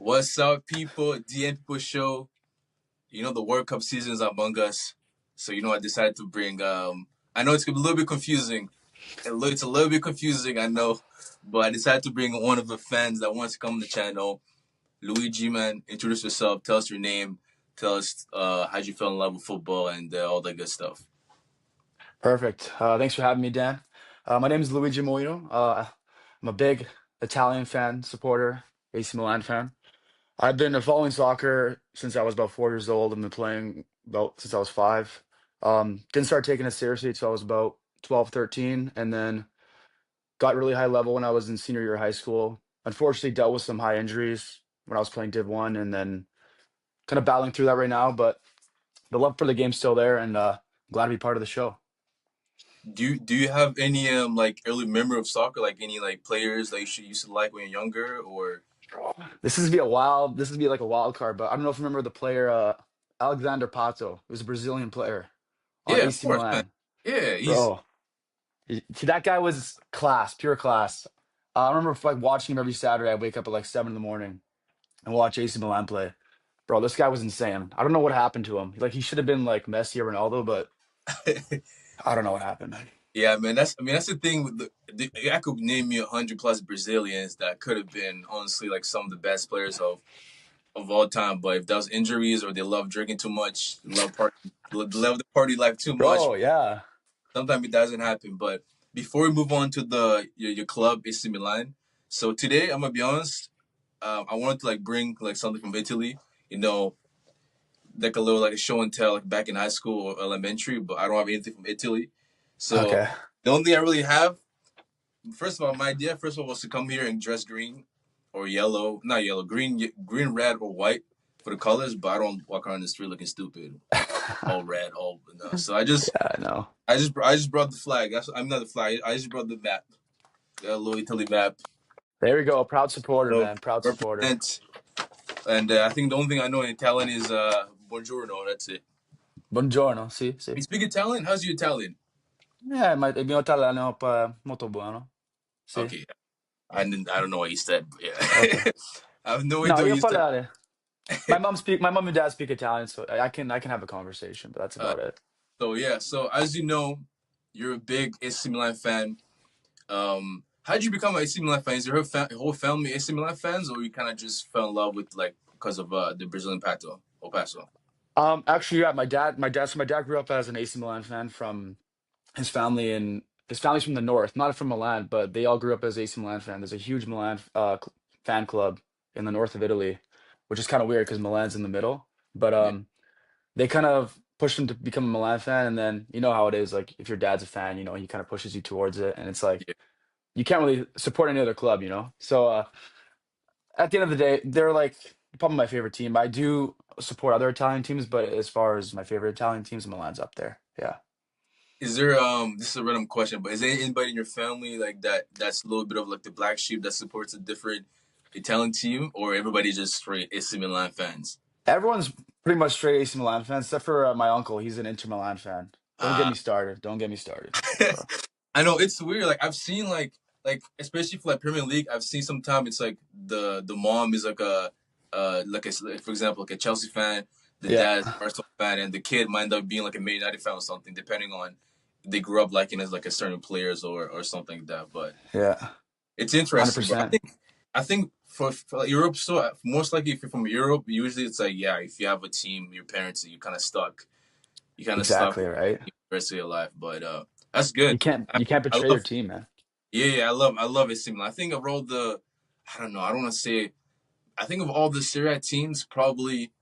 What's up, people? DN People Show. The World Cup season is among us. So, I decided to bring, I know it's going to be a little bit confusing. It's a little bit confusing, I know. But I decided to bring one of the fans that wants to come on the channel. Luigi, man, introduce yourself. Tell us your name. Tell us how'd you fell in love with football and all that good stuff. Perfect. Thanks for having me, Dan. My name is Luigi Molino. I'm a big Italian fan, supporter, AC Milan fan. I've been following soccer since I was about 4 years old. I've been playing about since I was five. Didn't start taking it seriously until I was about 12, 13, and then got really high level when I was in senior year of high school. Unfortunately, dealt with some high injuries when I was playing Div 1, and then kind of battling through that right now. But the love for the game's still there, and glad to be part of the show. Do you have any like early memory of soccer, like any like players that you used to like when you're younger, or This is be like a wild card, but I don't know if you remember the player Alexander Pato. He was a Brazilian player on yeah, of AC course, man. Milan. Yeah, he's Bro, that guy was class, pure class. I remember like watching him every Saturday. I'd wake up at like 7 in the morning and watch AC Milan play. Bro, this guy was insane. I don't know what happened to him. Like he should have been like Messi or Ronaldo, but I don't know what happened. Yeah, man. That's the thing with I could name you 100 plus Brazilians that could have been honestly like some of the best players of all time. But if that was injuries or they love drinking too much, love the party life too much, Bro, yeah. sometimes it doesn't happen. But before we move on to your club AC Milan, so today I'm gonna be honest. I wanted to like bring like something from Italy. You know, like a little like a show and tell like back in high school or elementary. But I don't have anything from Italy. So Okay. the only thing I really have, first of all, my idea first of all was to come here and dress green or yellow, not yellow, green, red, or white for the colors. But I don't walk around the street looking stupid, all red, all no. So Yeah, I know. I just brought the flag. I'm not the flag. I just brought the map, the little Italy map. There we go. Proud supporter, So man. Proud supporter. represent. And I think the only thing I know in Italian is buongiorno. That's it. Buongiorno, sì, sì. You speak Italian? How's your Italian? Ma il mio italiano è molto buono. Sì. Okay, I don't know what you said, but Okay. yeah. I have no No, idea what io you said. parlare. My mom and dad speak Italian, so I can have a conversation, but that's Uh, about it. so yeah, so as you know, you're a big AC Milan fan. How did you become an AC Milan fan? Is your whole family AC Milan fans, or you kind of just fell in love with like because of the Brazilian Pato or Paso? Actually, yeah, my dad grew up as an AC Milan fan from his family, and his family's from the north, not from Milan, but they all grew up as AC Milan fan. There's a huge Milan fan club in the north of Italy, which is kind of weird because Milan's in the middle. But Yeah, they kind of pushed him to become a Milan fan, and then you know how it is. Like if your dad's a fan, he kind of pushes you towards it, and it's like yeah. you can't really support any other club. So at the end of the day, they're like probably my favorite team. I do support other Italian teams, but as far as my favorite Italian teams, Milan's up there. Yeah. Is there this is a random question, but is there anybody in your family like that's a little bit of like the black sheep that supports a different Italian team, or everybody just straight AC Milan fans? Everyone's pretty much straight AC Milan fans, except for my uncle. He's an Inter Milan fan. Don't get Uh me started. Don't get me started. So I know it's weird. Like I've seen like especially for like Premier League, I've seen sometimes it's like the mom is like a like for example like a Chelsea fan, the yeah, dad's an Arsenal fan, and the kid might end up being like a Man United fan or something, depending on they grew up liking as like a certain players or something like that. But yeah, it's one hundred interesting. But percent. I think for like Europe, so most likely if you're from Europe, usually it's like yeah, if you have a team, your parents, you kind of stuck. You kind of stuck Exactly right. the rest of your life. But that's good. You can't I betray your love team, man. yeah, I love it. Similar. I think of all the, I don't know. I don't want to say. I think of all the Serie A teams, probably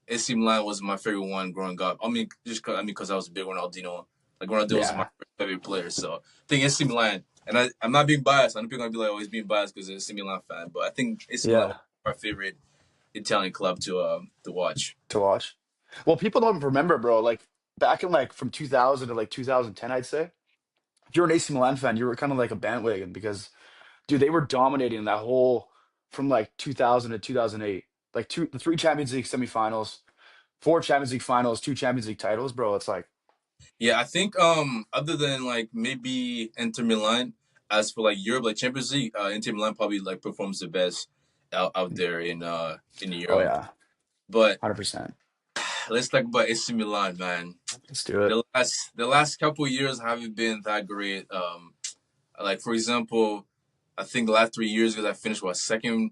AC Milan was my favorite one growing up. I mean, because I was a big Ronaldinho. Like Ronaldinho was my Yeah, favorite player. So I think AC Milan, and I'm not being biased. I don't think I'd be like always being biased because I'm a AC Milan fan. But I think AC Milan was yeah. my favorite Italian club to watch. To watch. Well, people don't remember, bro. Like back in like from 2000 to like 2010, I'd say. If you're an AC Milan fan, you were kind of like a bandwagon because, dude, they were dominating that whole from like 2000 to 2008. Like the three Champions League semifinals, four Champions League finals, two Champions League titles, bro. It's like, Yeah, I think other than like maybe Inter Milan, as for like Europe, like Champions League, Inter Milan probably like performs the best. out there in Oh Europe. yeah, But 100%. let's talk about AC Milan, man. Let's do it. The last couple of years haven't been that great. Like for example, I think the last 3 years because I finished what second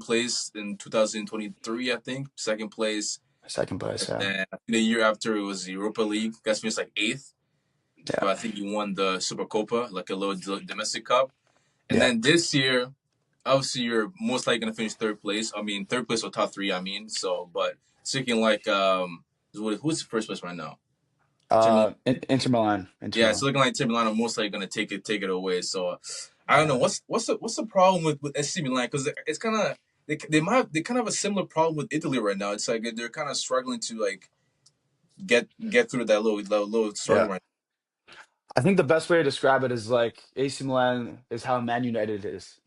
place in 2023. I think second place, Second place, and yeah. then I think the year after it was the Europa League. Guys finished like eighth, Yeah. but I think you won the Supercopa, like a little domestic cup. And Yeah. then this year, obviously you're most likely gonna finish third place. I mean third place or top three. I mean so, but speaking like who's the first place right now? Inter Milan. Inter Milan. Inter Yeah, it's Milan. looking like Inter Milan are most likely gonna take it away. So I don't know Yeah. what's the problem with AC Milan because it's kind of they kind of have a similar problem with Italy right now. It's like they're kind of struggling to like get through that little struggle Yeah. right I think the best way to describe it is like AC Milan is how Man United is,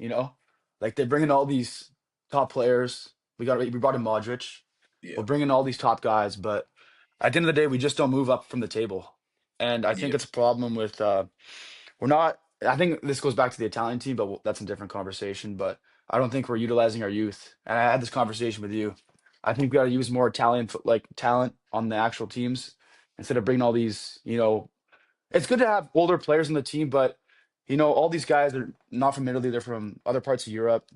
Like they bring in all these top players. We brought in Modric. now. We're Yeah, bringing all these top guys, but at the end of the day, we just don't move up from the table. And I yeah, think it's a problem with we're not. I think this goes back to the Italian team, but that's a different conversation. But I don't think we're utilizing our youth. And I had this conversation with you. I think we got to use more Italian like talent on the actual teams instead of bringing all these. It's good to have older players on the team, but all these guys are not from Italy. They're from other parts of Europe,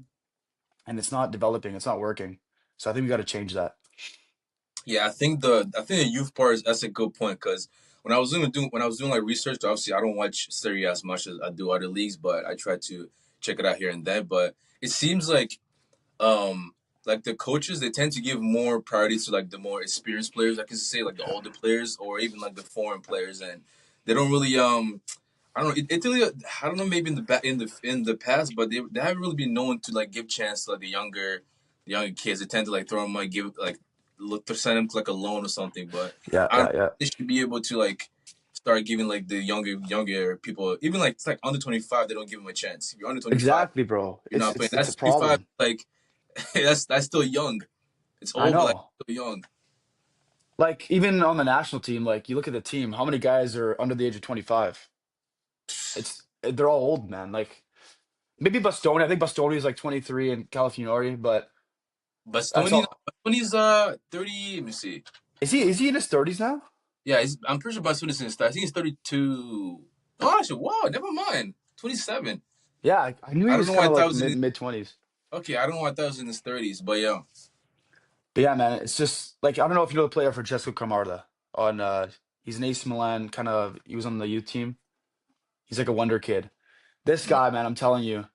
and it's not developing. It's not working. So I think we got to change that. yeah. I think the youth part is that's a good point because when I was doing like research, obviously I don't watch Serie A as much as I do other leagues, but I try to check it out here and there. But it seems um like the coaches they tend to give more priority to like the more experienced players, I can say like the Yeah. older players or even like the foreign players, and they don't really I don't know Italy. I don't know, maybe in the past, but they haven't really been known to like give chance to like the younger kids. They tend to like throw them like give like look to send them to like a loan or something. But Yeah, I don't yeah, know, yeah. they should be able to like start giving like the younger people, even like it's like under 25, they don't give them a chance. If you're under 25, Exactly, bro. you're It's not playing. it's it's a That's 25, problem. like that's still young. It's I old, but like know. still young. Like even on the national team, like you look at the team, how many guys are under the age of 25? They're all old, man. Like maybe Bastoni. I think Bastoni is like 23 and Calafiori, but that's Bastoni, all. Bastoni's 30. Let me see. Is he in his 30s now? Yeah, I'm pretty sure Bastoni's in his. I think he's 32. Oh, actually, wow, never mind. 27. Yeah, I knew he I don't was know why kind I of thought it like was in. mid 20s. Okay, I don't know why I thought it was in his 30s, but yeah. But yeah, man, it's just like I don't know if you know the player Francesco Camarda on he's an AC Milan kind of he was on the youth team. He's like a wonder kid. This No. guy, man, I'm telling you,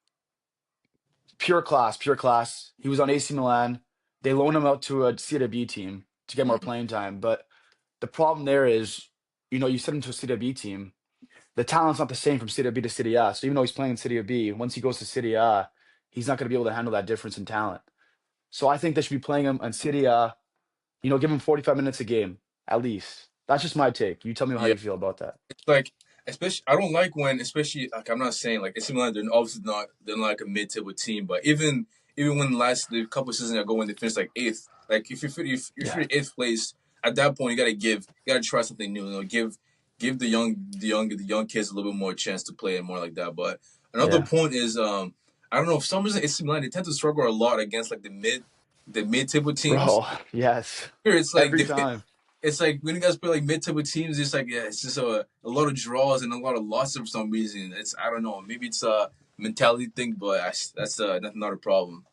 pure class, pure class. He was on AC Milan. They loaned him out to a CW team to get more Mhm. playing time. But the problem there is, you send him to a CW team. The talent's not the same from Serie B to Serie A. So even though he's playing in Serie B, once he goes to Serie A, he's not going to be able to handle that difference in talent. So I think they should be playing him in Serie A, give him 45 minutes a game, at least. That's just my take. You tell me how Yeah. you feel about that. It's like, especially, I don't like when, especially, like, I'm not saying, like, it's similar, they're obviously not, they're not like a mid table team, but even when the couple of seasons ago when they finished like eighth, like, if Yeah. you're eighth place, at that point, you gotta try something new, give the young kids a little bit more chance to play and more like that. But another Yeah. point is, I don't know, for some reason, AC Milan, they tend to struggle a lot against, like, the mid table teams. Bro, yes. Here, it's like, Every time. it's like when you guys play like mid-table teams, it's like yeah, it's just a lot of draws and a lot of losses for some reason. It's I don't know, maybe it's a mentality thing, but that's not a problem.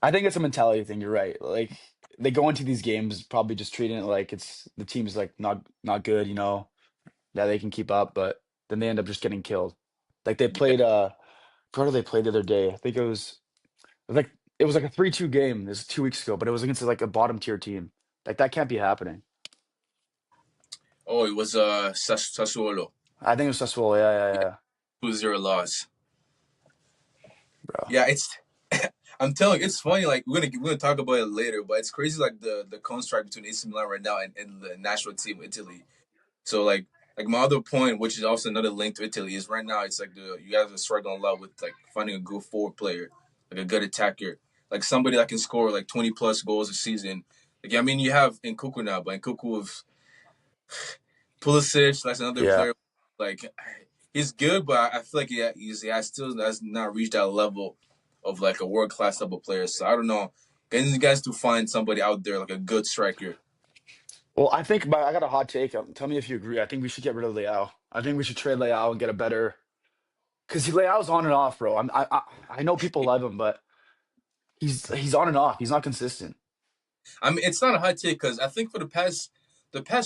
I think it's a mentality thing. You're right. Like they go into these games probably just treating it like it's the team's like not good, that they can keep up, but then they end up just getting killed. Like they Yeah. played what did they play the other day? I think it was like a 3-2 game. This was 2 weeks ago, but it was against like a bottom tier team. Like that can't be happening. Oh, it was Sassuolo I think it was Sassuolo. Yeah, yeah, yeah. 2-0 loss. Bro. Yeah, it's. I'm telling you, it's funny. Like we're gonna talk about it later, but it's crazy. Like the construct between AC Milan right now and the national team of Italy. So like my other point, which is also another link to Italy, is right now it's like you guys are struggling a lot with like finding a good forward player, like a good attacker, like somebody that can score like 20 plus goals a season. Like I mean, you have Nkuku now, but Nkuku with Pulisic, that's another Yeah. player. Like he's good, but I feel like he still has not reached that level of like a world class level player. So I don't know. Getting you guys to find somebody out there like a good striker. Well, I think, but I got a hot take. Tell me if you agree. I think we should get rid of Leao. I think we should trade Leao and get a better. Because Leao's on and off, bro. I know people love him, but he's on and off. He's not consistent. I mean, it's not a hot take because I think for the past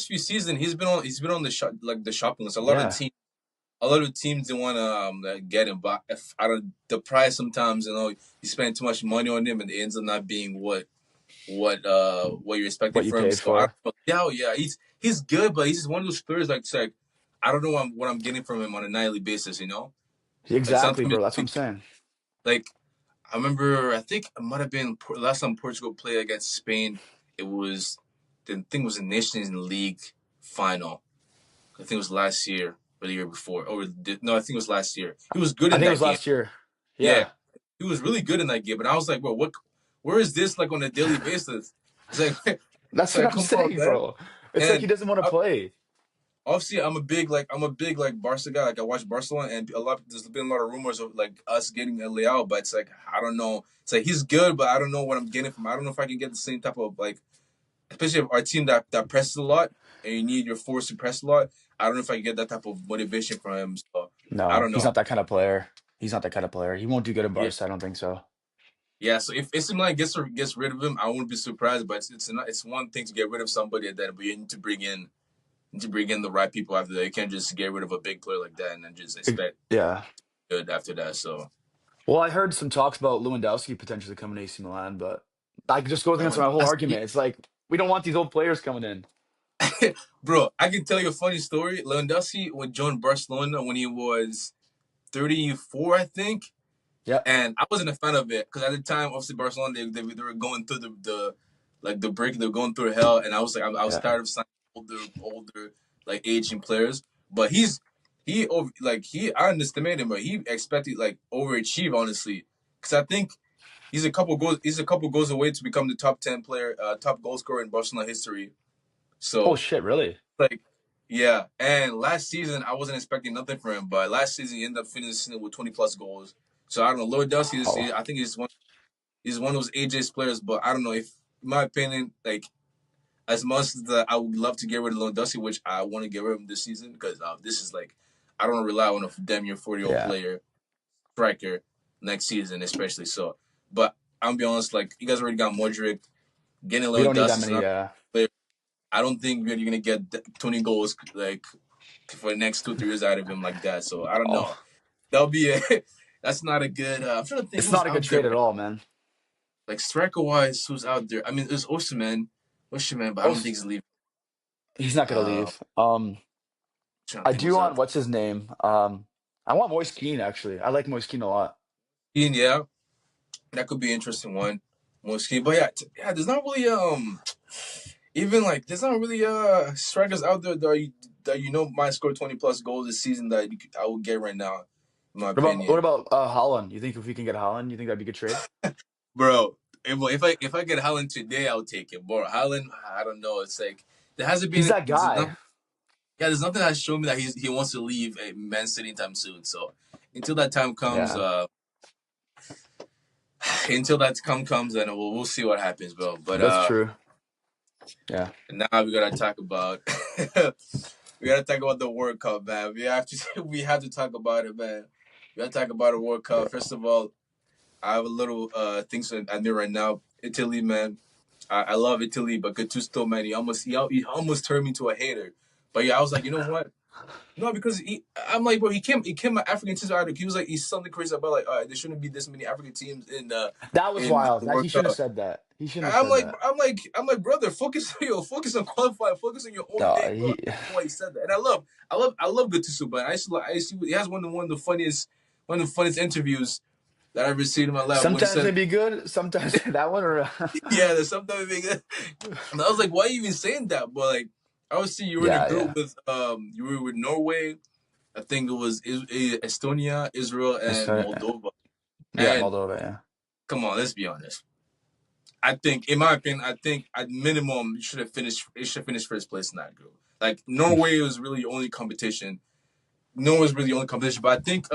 few seasons he's been on the the shopping list. Yeah, A lot of teams didn't want to like, get him, but if I don't the price sometimes you spend too much money on him and it ends up not being what you're expecting what you from him. paid So I for. don't know. Yeah, he's good, but he's just one of those players like it's like I don't know what I'm getting from him on a nightly basis. Like Exactly, sometimes bro. That's what I'm like, saying. like I remember I think it might have been last time Portugal played against Spain. It was the thing was the Nations League final. I think it was last year or the year before. No, I think it was last year. He was good I in think it that was game. last year. Yeah, Yeah, he was really good in that game. And I was like, bro, what? Where is this like on a daily basis? It's like, it's that's what like, I'm come on, saying, man. bro. It's like he And doesn't want to I, play. obviously, I'm a big Barca guy. Like I watch Barcelona, and there's been a lot of rumors of like us getting a Leao, but it's like I don't know. It's like he's good, but I don't know what I'm getting from. I don't know if I can get the same type of like, especially if our team that presses a lot, and you need your force to press a lot. I don't know if I can get that type of motivation from him. So I No, don't he's know. not that kind of player. He's not that kind of player. He won't do good in Yeah. Barca. I don't think so. Yeah, so if AC Milan gets rid of him, I wouldn't be surprised. But it's one thing to get rid of somebody, and then but you need to bring in the right people after that. You can't just get rid of a big player like that and then just expect Yeah. good after that. So Well, I heard some talks about Lewandowski potentially coming to AC Milan, but I just goes against my whole Lewandowski, argument. It's like we don't want these old players coming in. bro, I can tell you a funny story. Lewandowski when joined Barcelona when he was 34, I think. Yeah, And I wasn't a fan of it because at the time, obviously Barcelona they were going through the break. They were going through hell, and I was yeah. tired of signing older like aging players. But he I underestimate him, but he expected like overachieve honestly because I think he's a couple goals away to become the top goal scorer in Barcelona history. Oh So shit, really? like yeah, and last season I wasn't expecting nothing from him, but last season he ended up finishing with 20 plus goals. So I don't know. Lewandowski Oh, I think he's one of those AJ's players, but I don't know if, in my opinion, like as much as I would love to get rid of Lewandowski, which I want to get rid of him this season because this is like I don't rely on a damn near 40-year-old yeah. player striker next season, especially. So, but I'm gonna be honest, like you guys already got Modric, getting We don't need Lewandowski that is many. not a player. I don't think you're gonna get 20 goals like for the next 2 3 years out of him like that. So I don't know. Oh, That'll be a that's not a good. I'm trying to think it's who's not a good out there trade at right all, man. like striker wise. Who's out there? I mean, there's Osimhen, but I Oh, don't think he's leaving. he's not gonna Uh, leave. trying to I think do who's want out what's his name. I want Moise Keane actually. I like Moise Keane a lot. there. Yeah, that could be an interesting one. Mosquito, but yeah, there's not really even like there's not really strikers out there that might score 20 plus goals this season that I would get right now, in my What opinion, about Holland? You think if we can get Holland, you think that'd be a good trade? bro. If I get Haaland today, I'll take it. Bro, Haaland, I don't know. It's like there hasn't He's been that guy. there's nothing that's shown me that he wants to leave Man City anytime soon. So until that time comes, Yeah, then we'll see what happens, bro. But that's true. Yeah. now we gotta talk about we gotta talk about the World Cup, man. We have to talk about it, man. We gotta talk about the World Cup. First of all, I have a little things to admit right now. Italy, man. I love Italy, but Gattuso, man, he almost turned me to a hater. But yeah, I was like, you know what? No, because I'm like, bro, he came my African teams out. He was like, he's something crazy about like, there shouldn't be this many African teams in the That was in wild. the He World shouldn't have Cup. said that. He shouldn't have I'm said like, that. brother, focus on qualifying, focus on your own No, game, bro. I don't know why he said that. And I love Gattuso, but I see he has one of the funniest interviews that I've ever seen in my life. When he sometimes they said, be good. Sometimes that one or yeah, there's something big. And I was like, why are you even saying that? But like, obviously, you were in a yeah, group yeah. with Norway. I think it was Estonia, Israel, It's and Moldova. yeah, And Moldova. Yeah. come on, let's be honest. I think, in my opinion, at minimum, you should have finished. It should finish first place in that group. Like Norway was really the only competition. Norway was really the only competition. But I think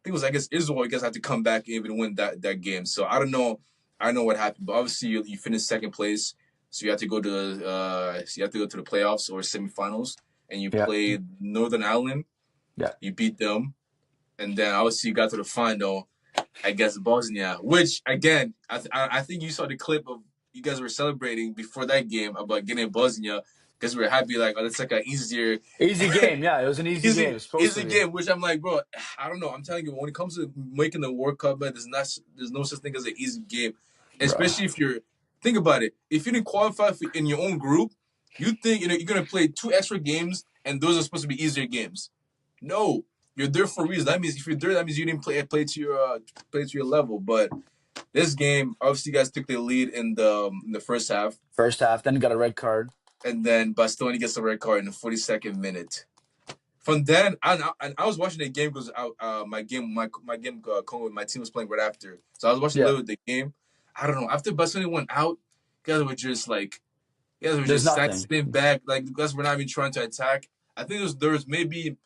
think it was, I guess, Israel. You guys had to come back and even win that game. So I don't know. I don't know what happened, but obviously you finished second place, so you have to go to the playoffs or semifinals, and you Yeah, played Northern Ireland. yeah. You beat them, and then obviously you got to the final against Bosnia, which again, I think you saw the clip of you guys were celebrating before that game about getting Bosnia because we were happy like, oh, it's like an easier Easy game. Yeah, it was an easy game. easy It's supposed to easy be, game. Which I'm like, bro, I don't know. I'm telling you, when it comes to making the World Cup, man, there's no such thing as an easy game, bro. especially if you're think about it. If you didn't qualify in your own group, you think you're gonna play two extra games and those are supposed to be easier games. No, you're there for a reason. That means if you're there, that means you didn't play to your level. But this game, obviously, you guys took the lead in the first half, First half, then got a red card. and then Bastoni gets the red card in the 42nd minute. From then, I was watching the game because my team was playing right after, so I was watching a Yeah, little bit of the game. I don't know. After Bastoni went out, you guys were there's just nothing. sitting back, like you guys were not even trying to attack. I think there was maybe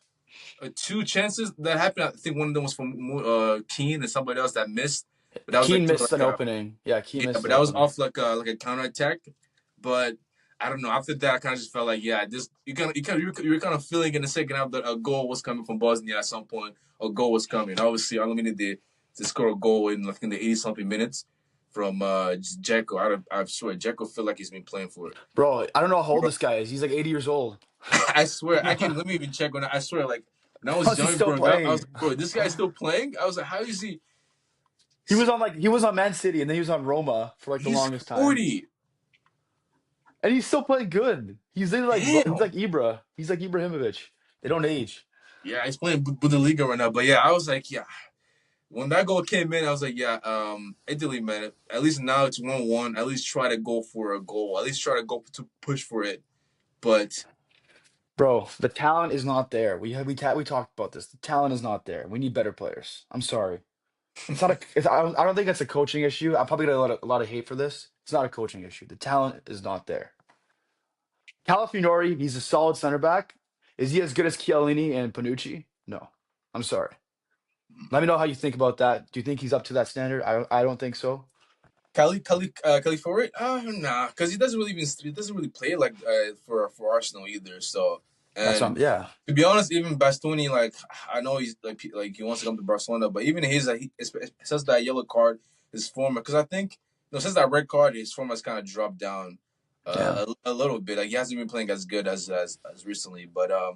two chances that happened. I think one of them was from Keane and somebody else that missed, but that was like Keane through missed like an a opening. Yeah, Keane yeah, missed but an that was opening. off like a counter attack. But I don't know. After that, I kind of just felt like yeah, this you were kind of feeling in the second half that a goal was coming from Bosnia at some point. A goal was coming. Obviously, Argentina needed to score a goal in like in the 80 something minutes from Dzeko. I swear, Dzeko feel like he's been playing for it. Bro, I don't know how old this guy is. He's like 80 years old. I swear, I can let me even check on it. I swear, like when I was How's he young still growing up, I was playing? like, bro, this guy's still playing. I was like, how is he? He was on Man City and then he was on Roma for like the He's longest time. 40. And he's still playing good. He's Damn. like Ibra. He's like Ibrahimovic. They don't age. Yeah, he's playing Bundesliga right now. But yeah, I was like, yeah. When that goal came in, I was like, yeah, Italy, man. At least now it's 1-1. At least try to go for a goal. At least try to go to push for it. But Bro, the talent is not there. We talked about this. The talent is not there. We need better players. I'm sorry. It's not a. I don't think it's a coaching issue. I'm probably gonna get a lot of hate for this. It's not a coaching issue. The talent is not there. Calafiori, he's a solid center back. Is he as good as Chiellini and Panucci? No. I'm sorry. Let me know how you think about that. Do you think he's up to that standard? I don't think so. Cali for it? Nah, because he doesn't really play like for Arsenal either. So That's and yeah. to be honest, even Bastoni, like I know he's like he wants to come to Barcelona, but even his since that yellow card, his form because I think since that red card, his form has kind of dropped down Yeah. a little bit. Like he hasn't been playing as good as recently. But I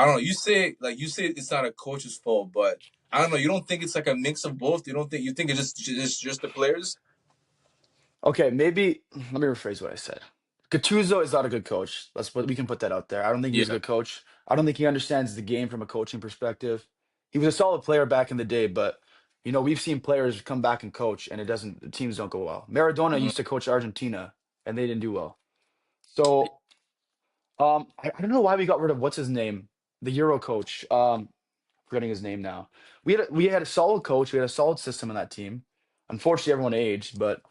don't know. You say it's not a coach's fault, but I don't know. You don't think it's like a mix of both? You think it's just the players? Okay, maybe let me rephrase what I said. Gattuso is not a good coach. We can put that out there. I don't think he's a Yeah. good coach. I don't think he understands the game from a coaching perspective. He was a solid player back in the day, but we've seen players come back and coach and the teams don't go well. Maradona Mhm. used to coach Argentina and they didn't do well. So, I don't know why we got rid of what's his name? The Euro coach. Forgetting his name now. We had a solid coach, we had a solid system in that team. Unfortunately, everyone aged, but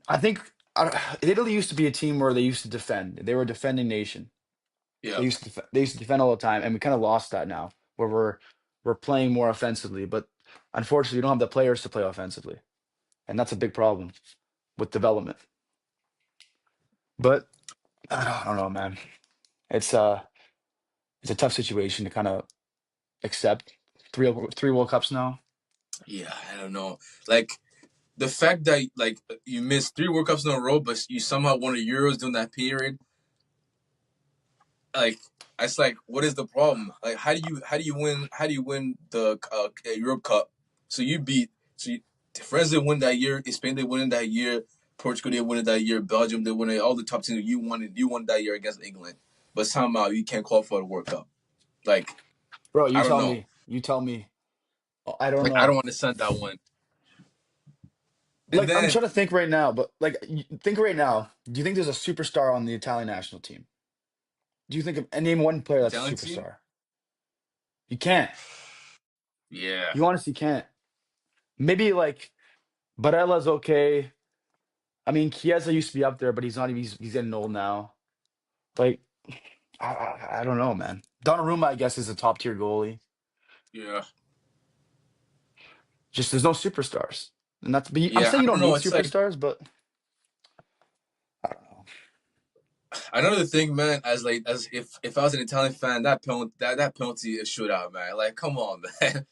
I think Italy used to be a team where they used to defend. They were a defending nation. Yeah. They used to defend all the time, and we kind of lost that now, where we're playing more offensively. But unfortunately, we don't have the players to play offensively, and that's a big problem with development. But I don't know, man. It's uh it's a tough situation to kind of accept. Three World Cups now. Yeah, I don't know. Like the fact that like you missed three World Cups in a row, but you somehow won the Euros during that period. Like it's like, what is the problem? Like, how do you win the Europe Cup? So you beat France didn't win that year, Spain didn't win that year, Portugal didn't win it that year, Belgium didn't win it. All the top teams you won that year against England, but somehow you can't qualify for the World Cup. Like Bro, I don't know. You tell me. I don't Like I don't know. understand that one. And Like I'm then trying to think right now, but like think right now. Do you think there's a superstar on the Italian national team? Do you think of and name one player that's a Italian team, superstar? You can't. yeah, You honestly can't. Maybe like Barella's okay. I mean, Chiesa used to be up there, but he's not. He's getting old now. Like I don't know, man. Donnarumma, I guess, is a top tier goalie. yeah. Just there's no superstars, and that's. But I'm Yeah, saying I you don't don't need know. It's like superstars, but I don't know. another thing, man. As if I was an Italian fan, that penalty is shootout, man. Like, come on, man.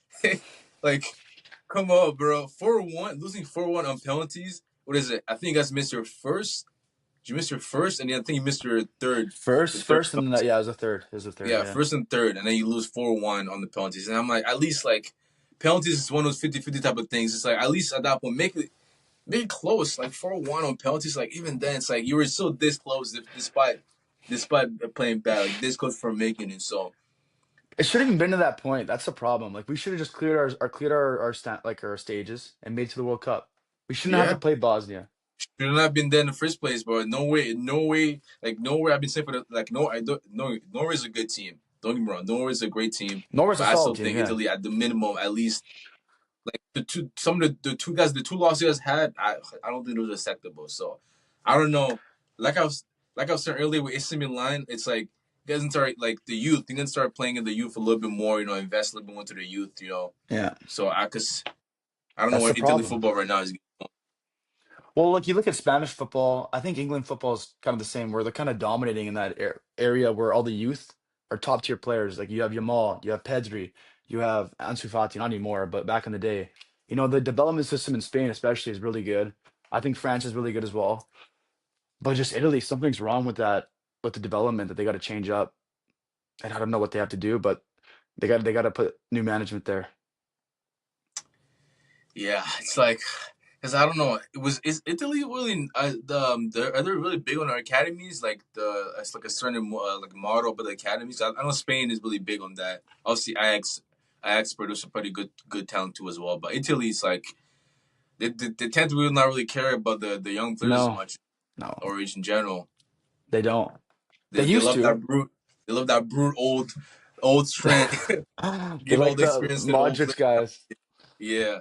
Like, come on, bro. 4-1, losing 4-1 on penalties. What is it? I think you guys missed your first. You missed your first, and then I think you missed your third. The third First, and then penalty. yeah, it was a third. It was a third. Yeah, Yeah, first and third, and then you lose 4-1 on the penalties. And I'm like, at least like penalties is one of those 50-50 type of things. It's like at least at that point, make it close, like 4-1 on penalties. Like even then, it's like you were still this close despite playing bad, like this close from making it. So it shouldn't even been to that point. That's the problem. Like we should have just cleared our stages and made it to the World Cup. We shouldn't have to yeah, play Bosnia. should not have been there in the first place, bro. No way, no way, like nowhere. I've been saying for the like no, I don't no. Norway's a good team. Don't get me wrong. Norway's a great team, Norway's a but I solid still team. think Yeah, Italy at the minimum at least the two losses you guys had, I don't think it was acceptable. So I don't know. Like I was like I was saying earlier with AC Milan, it's like you guys can start like the youth. You can start playing in the youth a little bit more. Invest a little bit more into the youth. yeah. So cause I don't know That's the what Italy problem. football right now is. Well, like you look at Spanish football, I think England football is kind of the same, where they're kind of dominating in that area where all the youth are top tier players. Like you have Yamal, you have Pedri, you have Ansu Fati, not anymore, but back in the day, the development system in Spain especially is really good. I think France is really good as well. But just Italy, something's wrong with that, with the development that they got to change up. And I don't know what they have to do, but they got to put new management there. Yeah, it's like because I don't know. Is Italy really are they really big on our academies? Like it's like a certain like model of the academies. I know Spain is really big on that. Obviously, Ajax produce a pretty good talent too as well. But Italy's like they tend to really not really care about the young players as No, much no, or in general. they don't. They They used love to. that brute. They love that brute old strength. They're Give all like the the experience to the old Modric players. guys. Yeah,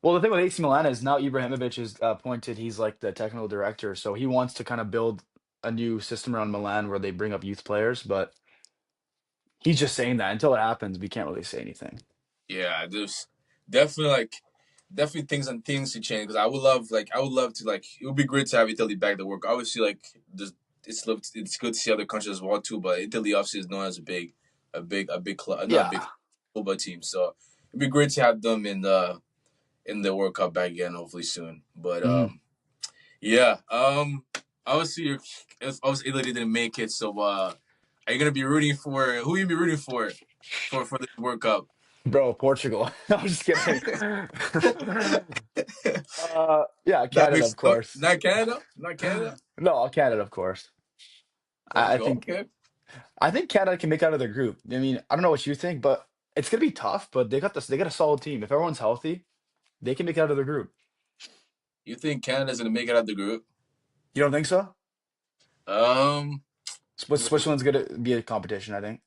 Well, the thing with AC Milan is now Ibrahimovic is appointed. He's like the technical director, so he wants to kind of build a new system around Milan where they bring up youth players. But he's just saying that until it happens, we can't really say anything. yeah. There's definitely like definitely things to change because I would love to like it would be great to have Italy back to work. Obviously, like it's good to see other countries as well too, but Italy obviously is known as a big club, not a big Yeah. football team. So it'd be great to have them in the World Cup back again, hopefully soon. But Mm. yeah, obviously obviously Italy didn't make it, so are you gonna be rooting for who? Are you gonna be rooting for this World Cup? Bro, Portugal. I'm just kidding. Yeah, That Canada, makes of course. not Canada, not Canada. No, Canada, of course. I, I Portugal, think okay. I think Canada can make out of their group. I mean, I don't know what you think, but it's gonna be tough. But they got this. They got a solid team. If everyone's healthy, they can make it out of their group. You think Canada's gonna make it out the group? You don't think so? Um, Switzerland's gonna be a competition, I think.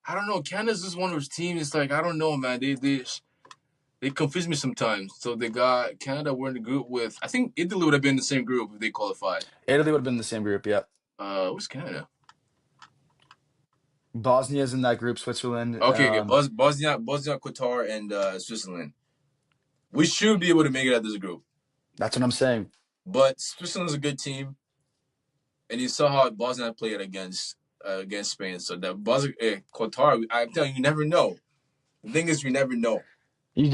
I don't know. Canada's just one of those teams. It's like I don't know, man. They confuse me sometimes. So they got Canada. We're in the group with. I think Italy would have been in the same group if they qualified. Italy would have been in the same group, yeah. What's Canada? Bosnia's in that group, Switzerland. Okay, okay. Bosnia, Qatar, and Switzerland. We should be able to make it out of this group. That's what I'm saying. But Switzerland's a good team, and you saw how Bosnia played against Spain. So that Qatar, I'm telling you, you never know. The thing is, you never know. You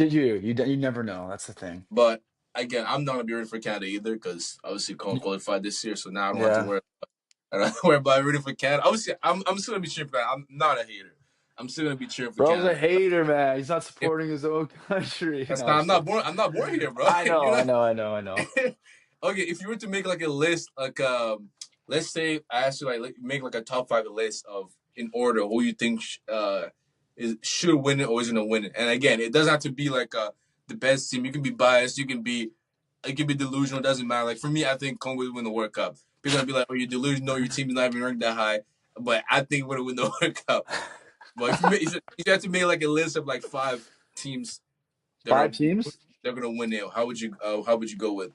never know. That's the thing. But again, I'm not gonna be rooting for Canada either because obviously qualified this year, so now I don't have to Yeah. worry. I don't have to worry about rooting for Canada. Obviously, I'm still gonna be cheering for that. I'm not a hater. I'm still gonna be cheering for Bro's a Canada. hater, man. He's not If, supporting his own country. that's No, not. I'm I'm just not kidding. born. I'm not born here, bro. I know, You're I not. know, I know, I know. Okay, if you were to make like a list, like let's say I asked you make like a top five list of in order who you think should win it or is gonna win it. And again, it doesn't have to be like the best team. You can be biased. It can be delusional. It doesn't matter. Like for me, I think Congo will win the World Cup. People are gonna be like, "Oh, you're delusional. Your team is not even ranked that high." But I think we're gonna win the World Cup. But if you have to make like a list of like five teams that are Five teams? they're gonna win it, how would you go with?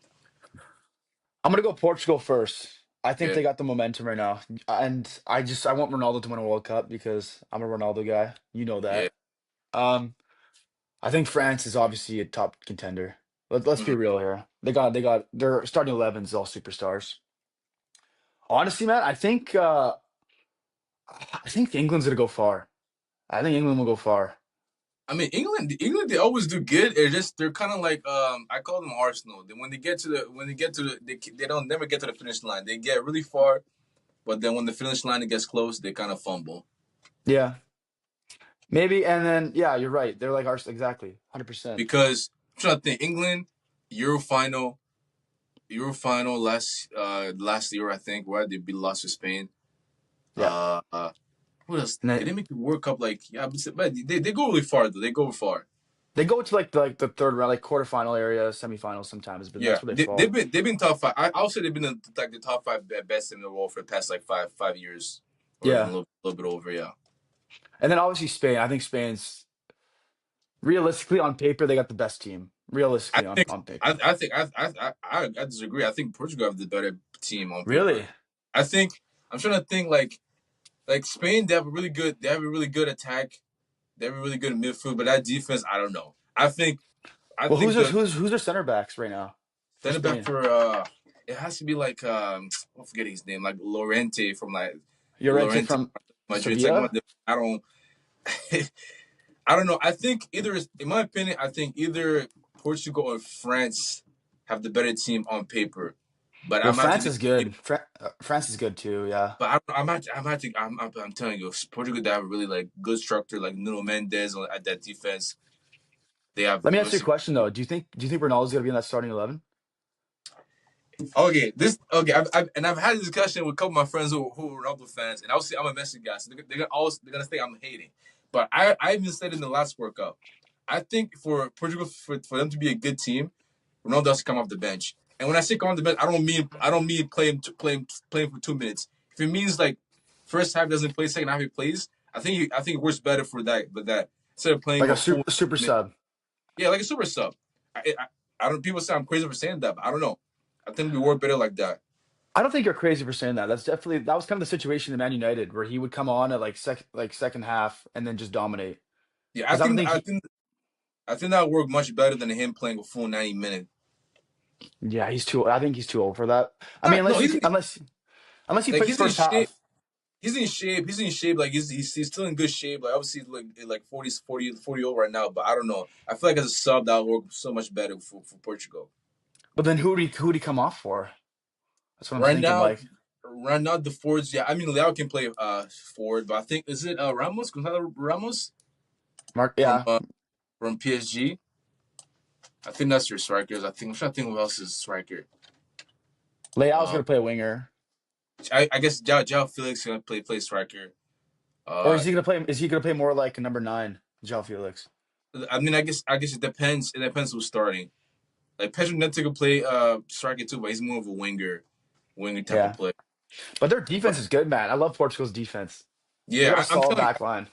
I'm gonna go Portugal first. I think Okay, they got the momentum right now. And I want Ronaldo to win a World Cup because I'm a Ronaldo guy. You know yeah. that. Um, I think France is obviously a top contender. Let's be Mhm. real here. They got their starting 11 is all superstars. Honestly, man, I think England's gonna go far. I think England will go far. I mean, England, they always do good. They're kind of like I call them Arsenal. Then they don't never get to the finish line. They get really far, but then when the finish line it gets close, they kind of fumble. Yeah, maybe. And then yeah, you're right. They're like ours exactly, 100%. Because I'm trying to think, England Euro final, last year I think, where they beat lost to Spain. Yeah, Uh, uh what else? and They didn't make the World Cup like yeah, but they go really far though. They go far. they go to like the third round, like quarterfinal area, semifinals sometimes, but Yeah, that's where they fall. they've been top five. I'll say they've been like the top five best in the world for the past like five years, or even Yeah, a little bit over. Yeah, and then obviously Spain. I think Spain's realistically on paper they got the best team. I Realistically think on paper. I disagree. I think Portugal have the better team on Really? paper. I think I'm trying to think like Spain. They have a really good attack. They have a really good midfield, but that defense, I don't know. I Well, think the who's their center backs right now for center back Spain? for it has to be like I'm forgetting his name, like Lorente from like Llorente Lorente from Madrid. It's like one of Sevilla. the I don't I don't know. I think in my opinion, I think either Portugal or France have the better team on paper. But Well, I'm have to France is disagree. good. France is good too. Yeah. But I'm telling you, Portugal they have a really like good structure, like Nuno Mendes at that defense. They have Let me ask you a question though. Do you think Ronaldo's gonna be in that starting 11? I've had a discussion with a couple of my friends who are Ronaldo fans, and obviously I'm a Messi guy, so they're gonna think I'm hating. But I even said in the last World Cup, I think for Portugal for them to be a good team, Ronaldo has to come off the bench. And when I say come off the bench, I don't mean playing for 2 minutes. If it means like first half doesn't play, second half he plays, I think it works better for that. But that instead of playing Like a a full super minute, sub. yeah, like a super sub. I don't. People say I'm crazy for saying that, but I don't know. I think we work better like that. I don't think you're crazy for saying that. That was kind of the situation in Man United where he would come on at like second half and then just dominate. Yeah, Because I don't think he. I think that would work much better than him playing a full 90 minutes. Yeah, he's too. I think he's too old for that. I mean, Not no, unless he like plays he's in first shape. half. He's in shape. He's in shape. Like he's still in good shape. Like obviously like 40 old right now. But I don't know. I feel like as a sub that would work so much better for Portugal. But then who would he come off for? That's what I'm Right thinking. now, Like right now the forwards. Yeah, I mean Leao can play forward, but I think is it Gonzalo Ramos Mark. from Yeah, PSG. I think that's your strikers. I'm trying to think who else is striker. Leao's Uh, gonna play a winger, I guess Jao Felix is gonna play striker. or Uh, is he gonna play? Is he gonna play more like a number nine, João Felix? I mean, I guess it depends. It depends who's starting. Like Pedro Neto could play striker too, but he's more of a winger type of Yeah, play. but their defense But is good, man. I love Portugal's defense. They yeah, got a I'm solid telling back you, line.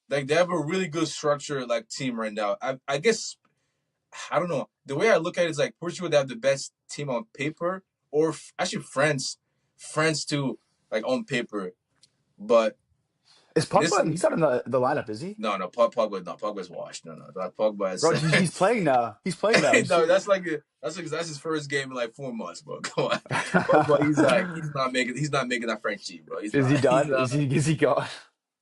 like they have a really good structure like team right now. I guess I don't know. The way I look at it is like Portugal they have the best team on paper, or actually France too, like on paper. But Is this Pogba? He's not in the lineup, is he? no Pogba's washed. No, Pogba Bro, he's is playing now. He's playing now. You no, see? that's his first game in like 4 months, bro. Come on, Pogba, he's not making that French team, bro. Is he He's done? not. Is he gone?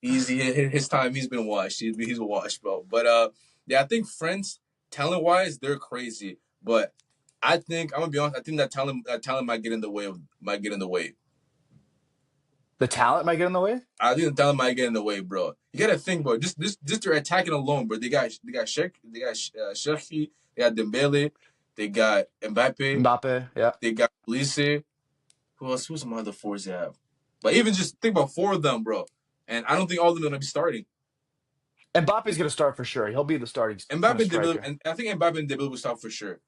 His time he's been washed. He's washed, bro. But yeah, I think France talent wise they're crazy, but I think I'm gonna be honest. I think that talent might get in the way. The talent might get in the way. I think the talent might get in the way, bro. You gotta think, bro. Just their attacking alone, bro. Cherki, they got Dembele, they got Mbappe, Mbappe, yeah. they got Lise. Who else? Who's some other fours they have? But even just think about four of them, bro. And I don't think all of them are gonna be starting. Mbappe's gonna start for sure. He'll be the starting Mbappe and Dembele, striker. and I think Mbappe and Dembele will start for sure.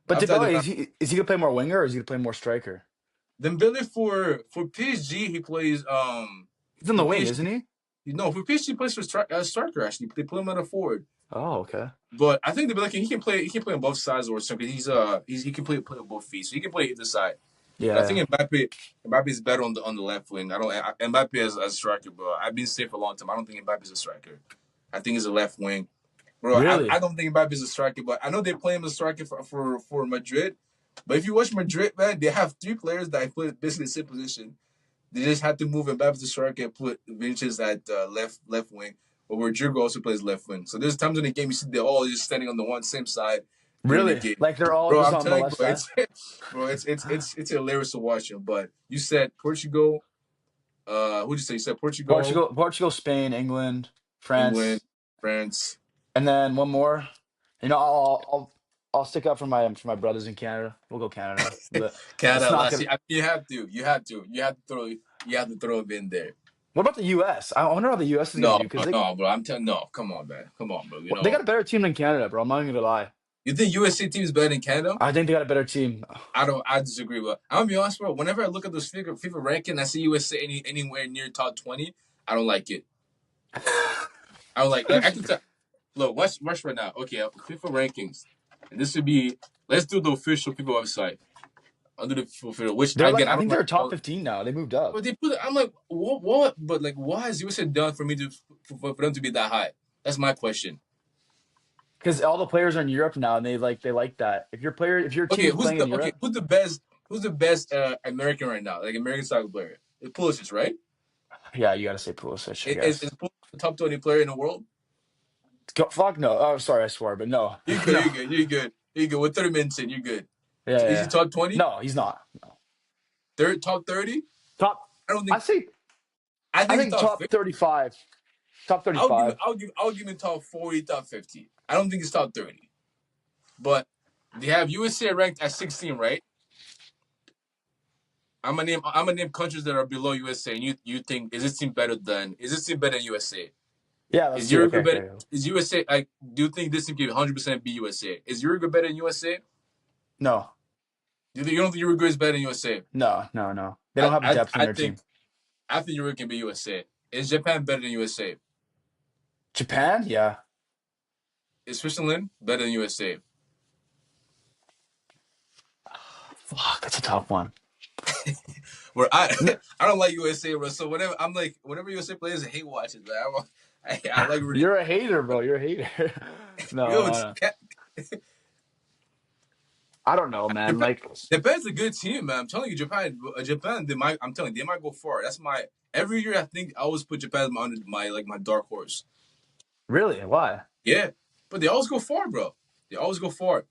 But After that, Dembele is he gonna play more winger or is he gonna play more striker? Dembele for PSG he plays He's on the for wing, PSG isn't he? no for PSG he plays for striker actually. They put him at a forward. Oh, okay. But I think Dembele he can play on both sides or something. He can play on both feet, so he can play either side. But I Yeah, think Mbappe is better on the left wing. Mbappe as a striker, bro. I've been saying for a long time. I don't think Mbappe is a striker. I think he's a left wing. Bro, I Really? don't think Mbappe's a striker, but I know they play him as a striker for Madrid. But if you watch Madrid, man, they have three players that play basically the same position. They just had to move Mbappe to striker and put Vinicius at left wing. But Rodrigo also plays left wing. So there's times in the game you see they're all just standing on the one same side during the Really? game. Like they're all Bro, just I'm on the telling you, left bro, side? it's hilarious to watch him. But you said Portugal. Who'd you say? You said Portugal, Portugal, Spain, England, England, France, France, and then one more. You know, I'll stick up for my brothers in Canada. We'll go Canada, but it's Canada. not Last gonna. year, I mean, you have to throw him in there. What about the U.S.? I wonder how the U.S. is gonna No, do because no, no, bro. I'm telling no. Come on, man. Come on, bro. they got a better team than Canada, bro. I'm not even gonna lie. You think USA team is better than Canada? I think they got a better team. I don't. I disagree. But I'm gonna be honest, bro. Whenever I look at those FIFA ranking, I see USA anywhere near top 20. I don't like it. I don't like. I can tell. Look, watch right now. Okay, FIFA rankings, and this would be. Let's do the official FIFA website. I'll do the official. Which They're like, again, I I don't think like they're top all. 15 now. They moved up But they put. I'm like, what? What? But like, why has USA done for me to for them to be that high? That's my question. because all the players are in Europe now, and they like that. If your Okay, team's playing in okay? Europe, Who's the best? Who's the best American right now? Like American soccer player? It's Pulisic, right? yeah, you got to say Pulisic, I Is guess. Pulisic the top 20 player in the world? Fuck no. Oh, sorry, I swore, but no, You're good. no. You're good. You're good. You're good. With 30 minutes in, you're good. Yeah, So yeah, is he yeah. top 20? No, he's not. No. Third, top 30? Top. I don't I think. say. I I think he's think top top 50. 35. Top I'll give. 35. I'll give him top 40, top 50. I don't think he's top 30. But they have USA ranked at 16, right? I'm gonna name countries that are below USA, and you think is this team better than USA? Yeah, let's Is see. Okay, Uruguay better? okay. Is USA like? Do you think this team can 100% be USA? Is Uruguay better than USA? No, You don't think Uruguay is better than USA? no, no, no. They don't I have a I, depth in I their think team. I think Uruguay can be USA. Is Japan better than USA? Japan, yeah. Is Switzerland better than USA? Fuck, that's a tough one. Where I N- I don't like USA, bro. So whenever USA plays, I hate watching. Man. I like rooting. You're a hater, bro. You're a hater. No, Yo, no, no. I don't know, man. Japan, Like, Japan's a good team, man. I'm telling you, Japan, I'm telling you, they might go far. That's my every year. I think I always put Japan under my dark horse. really? Why? Yeah, but they always go far, bro. They always go far.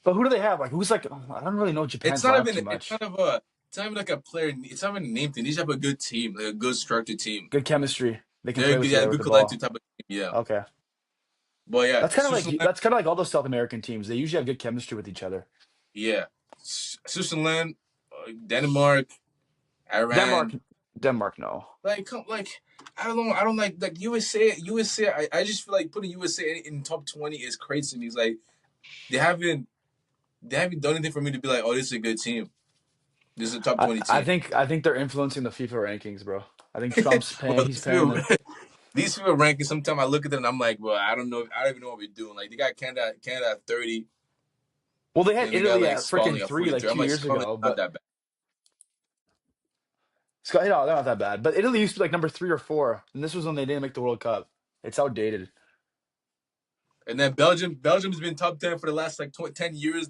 But who do they have? Like, who's like? I don't really know It's Japan's not lineup even. too It's much. not of a. It's not even like a player. It's not even a name thing. They just have a good team, like a good structured team. Good chemistry. They can They're play good. with Yeah, each other with good the collective ball. type of team. Yeah, Okay. but yeah, Switzerland. That's kind of like all those South American teams. They usually have good chemistry with each other. Yeah, Switzerland, Denmark, Denmark, Iran. Denmark, no. Like I don't know. I don't like USA. USA. I just feel like putting USA in top 20 is crazy to me. It's like they haven't they haven't done anything for me to be like, oh, this is a good team. This is a top 20 team. I think they're influencing the FIFA rankings, bro. I think Trump's paying. Bro, He's paying them. these FIFA rankings. Sometimes I look at them and I'm like, well, I don't know. I don't even know what we're doing. Like they got Canada at 30, Well, they had and they got Italy like at freaking Scotland at 3 like 43. I'm 2 years like, Scotland's ago, not but that bad. Scott, you know, they're not that bad. But Italy used to be like number 3 or 4, and this was when they didn't make the World Cup. It's outdated. And then Belgium's been top 10 for the last like 10 years,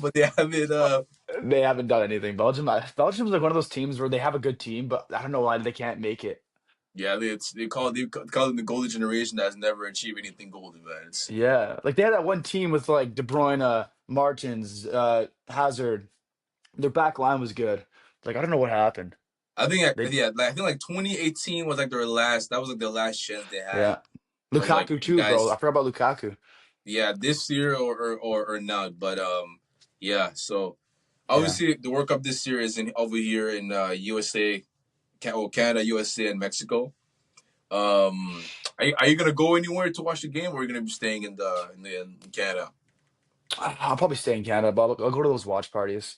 but they haven't. They haven't done anything. Belgium's like one of those teams where they have a good team, but I don't know why they can't make it. Yeah, they call them the golden generation that has never achieved anything golden, man. Yeah, like they had that one team with like De Bruyne, Martins, Hazard. Their back line was good. Like I don't know what happened. I think They yeah, like, I think like 2018 was like their last. That was like their last chance they had. Yeah, It was like Lukaku you too, bro. I guys, forgot about Lukaku. yeah, this year or not, but yeah. So Yeah. obviously the World Cup this year is in over here in USA, Canada, USA, and Mexico. Are you gonna go anywhere to watch the game, or are you gonna be staying in Canada? I'll probably stay in Canada, but I'll go to those watch parties.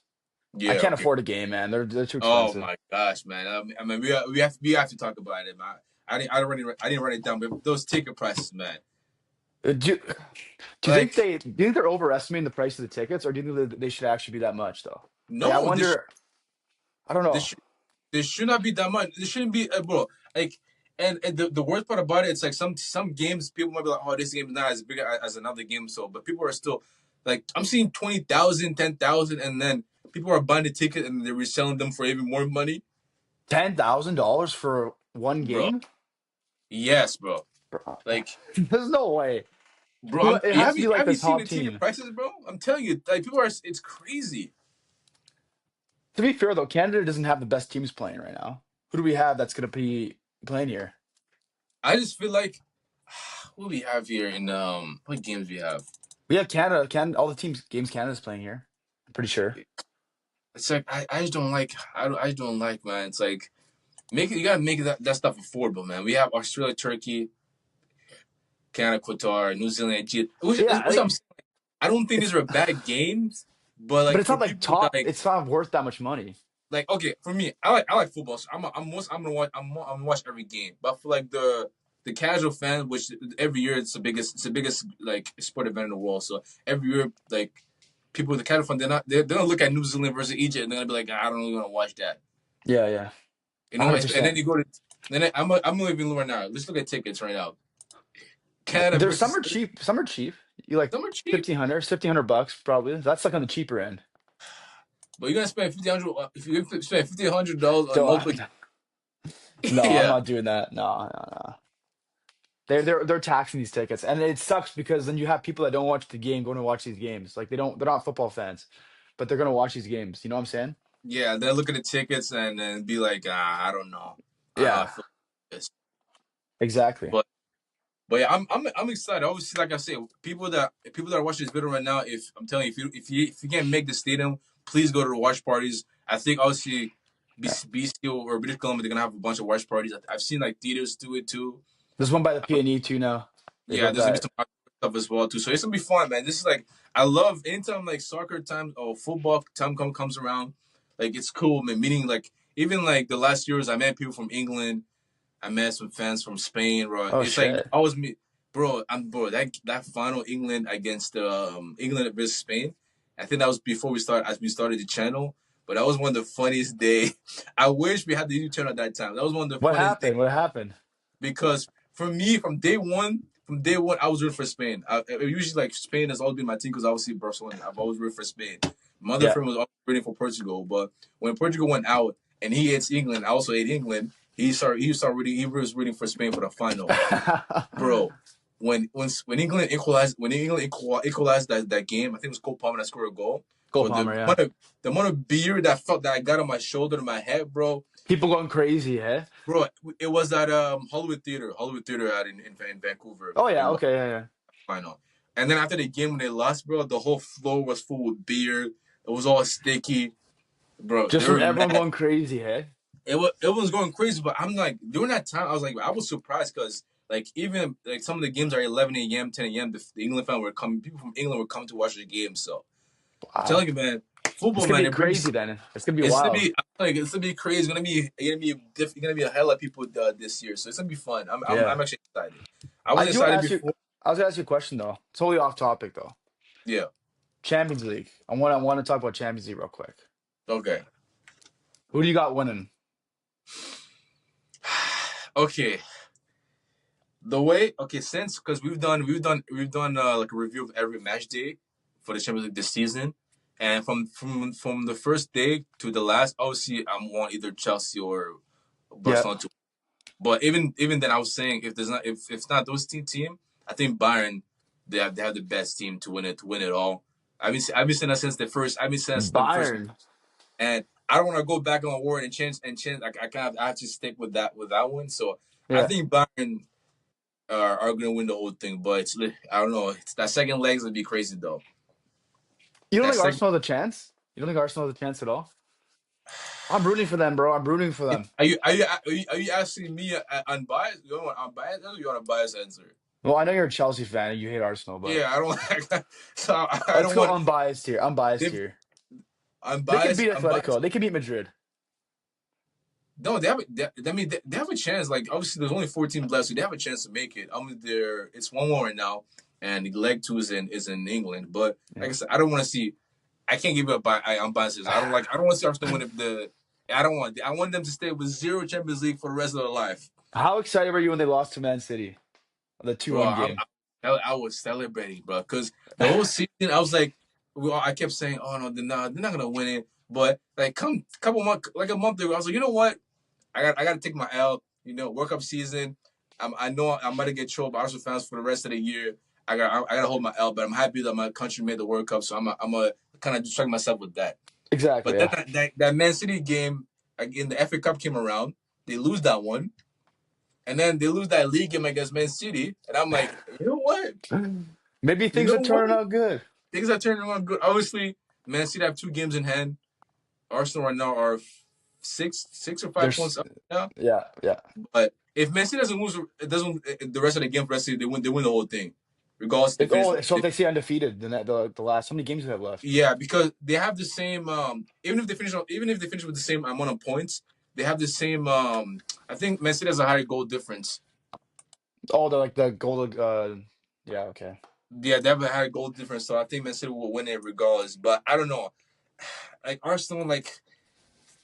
I Yeah, can't okay. afford a game, man. They're too Oh expensive. my gosh, man! I mean, we have to talk about it, man. I didn't write it down, but those ticket prices, man. Like, Do you think they're overestimating the price of the tickets, or do you think that they should actually be that much though? Like I no, wonder. I don't this know. should, this should not be that much. This shouldn't be, bro. Like, and the worst part about it, it's like some games people might be like, oh, this game is not as big as another game, so but people are still like I'm seeing 20,000, 10,000, and then people are buying the ticket and they're reselling them for even more money, $10,000 for one bro. game? Yes, bro. Bro, Like, there's no way. bro, It has to be like have the you seen top the ticket team. prices, bro? I'm telling you, like people are, it's crazy. To be fair though, Canada doesn't have the best teams playing right now. Who do we have that's going to be playing here? I just feel like what do we have here in what games we have? We have Canada. All the teams games Canada's playing here. I'm pretty sure. It's like I just don't like I just don't like, man. It's like make it you gotta make that stuff affordable, man. We have Australia, Turkey, Canada, Qatar, New Zealand, Egypt. Yeah, Which I'm saying, I don't think these are bad games, but but like it's for not like people that top. It's not worth that much money. okay, for me, I like football. So I'm gonna watch I'm gonna watch every game. But for like the casual fan, which every year it's the biggest like sport event in the world. So every year like people with the casual fan they're gonna look at New Zealand versus Egypt and they're gonna be like, I don't really want to watch that. Yeah, yeah, You know, and 100%. then you go to then I'm leaving right now. Let's look at tickets right now. Canada There's some versus are cheap. Some are cheap. You like some are cheap, 1,500 bucks probably. That's like on the cheaper end. but you're gonna spend 1,500 if you spend $1,500 on So multiple. no, I'm Yeah, not doing that. No, no, no. They're taxing these tickets, and it sucks because then you have people that don't watch the game going to watch these games. Like they're not football fans, but they're gonna watch these games. You know what I'm saying? yeah. Then look at the tickets and then be like, I don't know. I don't know. I Yeah, feel like this, exactly. but yeah, I'm excited. Obviously, like I said, people that are watching this video right now, if I'm telling you, if you can't make the stadium, please go to the watch parties. I think obviously, Yeah. BC or British Columbia, they're gonna have a bunch of watch parties. I've seen like theaters do it too. There's one by the PNE too now. They Yeah, got there's gonna be that. some other stuff as well too. So it's gonna be fun, man. This is like I love anytime like soccer time or football time comes around. Like it's cool, man. Meeting like even like the last years, I met people from England. I met some fans from Spain, bro. Oh It's like shit. I was me, bro. That final England against England versus Spain. I think that was before we started the channel. But that was one of the funniest day. I wish we had the YouTube channel at that time. That was one of the What funniest days happened? What happened? because for me, from day one, I was rooting for Spain. Usually, like Spain has always been my team because obviously Barcelona. I've always rooted for Spain. My other Yeah. friend was always rooting for Portugal, but when Portugal went out and he hates England, I also hate England. He was rooting for Spain for the final, bro. When England equalized that game, I think it was Cole Palmer that scored a goal. Cole Bro, Palmer. Yeah. the amount of beer that I got on my shoulder to my head, bro. People going crazy, eh? Bro, it was at Hollywood Theater out in Vancouver Oh yeah. in Okay. Yeah. Yeah. final. And then after the game when they lost, bro, the whole floor was full with beer. It was all sticky, bro. Just They from were everyone mad. going crazy, eh? It was going crazy, but I'm like during that time I was surprised because like even like some of the games are 11 a.m., 10 a.m. The England fan were coming. People from England were coming to watch the game. So I'm Wow. telling you, man, It's football, gonna man, be it brings. crazy then. It's gonna be It's gonna wild. be like it's gonna be crazy. It's gonna be a hell of people this year. So it's gonna be fun. Yeah. I'm actually excited. I I was do want to excited ask you. before. I was gonna ask you a question though. Totally off topic though. Yeah. Champions League. I want to talk about Champions League real quick. Okay. Who do you got winning? Okay. The way since because we've done like a review of every match day for the Champions League this season, and from the first day to the last, obviously I'm want either Chelsea or Yeah. Barcelona to. But even then, I was saying if it's not those team, I think Bayern they have the best team to win it all. I've been saying that since the first. I've been saying that since the first, Bayern. and I don't want to go back on my word and change. Like I have to stick with that one. So I Yeah. think Bayern are gonna win the whole thing. But I don't know. That second leg's gonna be crazy though. You don't That think second. Arsenal has a chance? You don't think Arsenal has a chance at all? I'm rooting for them, bro. I'm rooting for them. Are you asking me unbiased? You want unbiased answer? Or you want a biased answer? Well, I know you're a Chelsea fan and you hate Arsenal, but Yeah, I don't. So I let's don't go want. unbiased here. Unbiased If here. I'm They could biased, beat I'm biased. Atletico. They could beat Madrid. No, they have. I mean, they have a chance. Like obviously, there's only 14 left, so they have a chance to make it. There. It's 1-1 right now, and leg two is in England. But like I Yeah. said, I don't want to see. I can't give up. I'm biased. I don't like. I don't want to see Arsenal win. I don't want. I want them to stay with zero Champions League for the rest of their life. How excited were you when they lost to Man City? The bro. 2-1 game. I was celebrating, bro, because the whole season I was like, I kept saying, oh no, they're not gonna win it. But like, come couple months, like a month ago, I was like, you know what? I got to take my L. You know, World Cup season. I know I'm about to get trolled by Arsenal fans for the rest of the year. I got to hold my L, but I'm happy that my country made the World Cup, so I'm a kind of distract myself with that. Exactly, But then yeah. that Man City game in the FA Cup came around. They lose that one, and then they lose that league game against Man City, and I'm like, you know what? Maybe You things know are what? turning out good. Things are turning around good. Obviously, Man City have 2 games in hand. Arsenal right now are six or 5 points There's, up now. yeah, yeah. But if Messi doesn't lose, it doesn't the rest of the game for Messi, they win. They win the whole thing, regardless. They finish. So if they stay undefeated, then the last, how many games do they have left? Yeah, because they have the same. Even if they finish with the same amount of points, they have the same. I think Messi has a higher goal difference. Oh, they're like the goal. Yeah, okay. Yeah, they have a higher goal difference, so I think Man City will win it regardless. But I don't know. Like Arsenal, like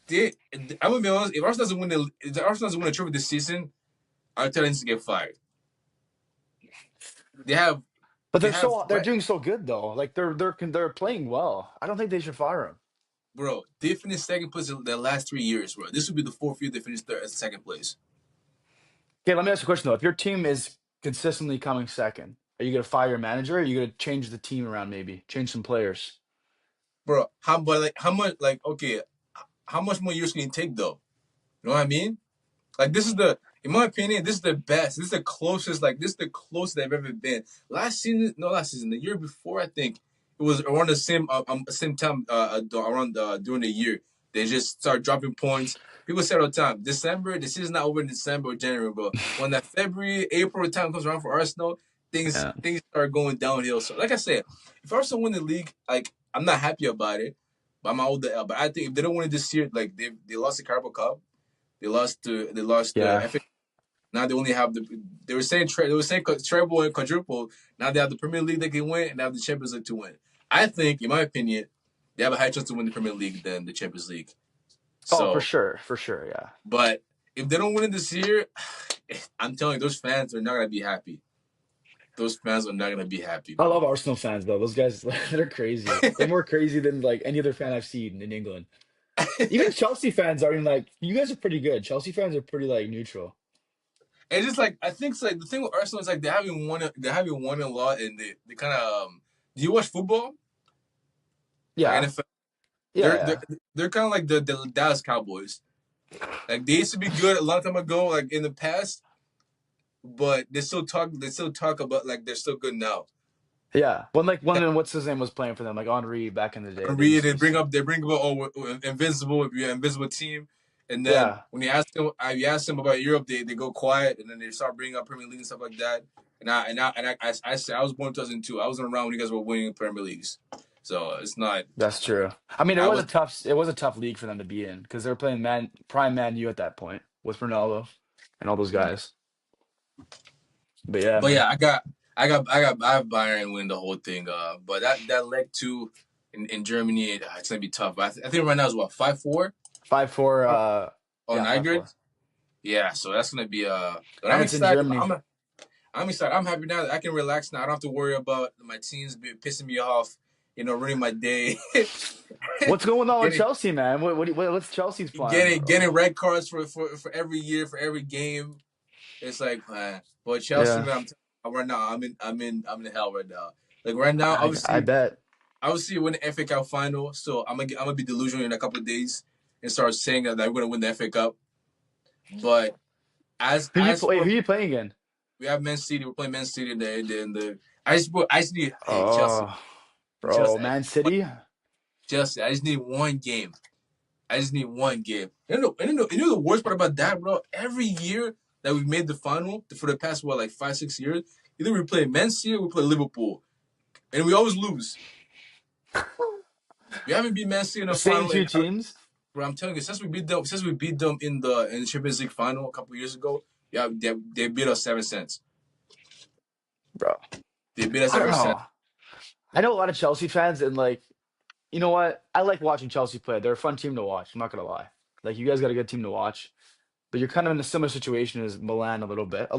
they. I'm gonna be honest. If Arsenal doesn't win the trophy this season, I'll tell them to get fired. They have. But They have. they're doing so good though. Like they're playing well. I don't think they should fire him. Bro, they finished second place in the last 3 years, bro. This would be the fourth year they finished third as second place. Okay, let me ask you a question though. If your team is consistently coming second, are you gonna fire your manager? Or are you gonna change the team around? Maybe change some players. Bro, how much like okay, how much more years can you take though? You know what I mean? Like this is the in my opinion, this is the best. This is the closest, like this is the closest they've ever been. Last season, the year before, I think it was around the same time around during the year. They just start dropping points. People say all the time, December, the season's not over in December or January, bro. When that February, April time comes around for Arsenal, Yeah. things start going downhill. So like I said, if Arsenal win the league, like I'm not happy about it, but I'm older. But I think if they don't win it this year, like they lost the Carabao Cup. They lost the Yeah. FA. Now they only have the. They were saying treble and quadruple. Now they have the Premier League they can win, and they have the Champions League to win. I think, in my opinion, they have a higher chance to win the Premier League than the Champions League. Oh, So, for sure. Yeah. but if they don't win it this year, I'm telling you, those fans are not gonna be happy. Those fans are not gonna be happy, I love bro. Arsenal fans though. Those guys, they're crazy. They're more crazy than like any other fan I've seen in England. Even Chelsea fans are even like, you guys are pretty good. Chelsea fans are pretty like neutral. It's just like I think it's like the thing with Arsenal is like they haven't won a lot, and they kind of. Do you watch football? Like Yeah. NFL? Yeah, They're yeah. they're kind of like the Dallas Cowboys. Like they used to be good a long time ago, like in the past, but they still talk about like they're still good now. Yeah. When what's his name was playing for them, like Henri back in the day. They Reed, used to be they bring up oh we're invincible, we're invincible team, and then yeah. when you ask them about Europe, they go quiet, and then they start bringing up Premier League and stuff like that. I was born in 2002. I wasn't around when you guys were winning Premier Leagues, so it's not. That's true. I mean, I was, it was a tough league for them to be in because they were playing prime Man U at that point with Ronaldo and all those guys. But yeah, but yeah, man. I have Bayern win the whole thing. But that leg two in Germany, it's gonna be tough. But I think right now is what 5-4 5-4 on yeah, 5-4. Nygrid. Yeah, so that's gonna be But And I'm it's in excited. Germany. I'm excited. I'm happy now that I can relax now. I don't have to worry about my teams pissing me off. You know, ruining my day. What's going on with getting Chelsea, man? What's Chelsea's plan? getting red cards for every year for every game. It's like man, but Chelsea Yeah, man, right now. I'm in hell right now. Like right now, I bet. obviously win the FA Cup final. So I'm gonna be delusional in a couple of days and start saying that we're gonna win the FA Cup. But as Who for you playing again? we have Man City, we're playing Man City in the I just need hey Chelsea. Oh, bro, Chelsea, Man City. Chelsea, I just need one game. I just need one game. You know the worst part about that, bro? Every year that we've made the final for the past what like 5 6 years, either we play Man City or we play Liverpool, and we always lose. We haven't beat Man City in a Same final two in teams, bro. I'm telling you, since we beat them in the Champions League final a couple of years ago, yeah, they beat us 7 cents. bro. They beat us I don't ever since. know. I know a lot of Chelsea fans, and like, you know what? I like watching Chelsea play. They're a fun team to watch. I'm not gonna lie. Like, you guys got a good team to watch. but you're kind of in a similar situation as Milan a little bit,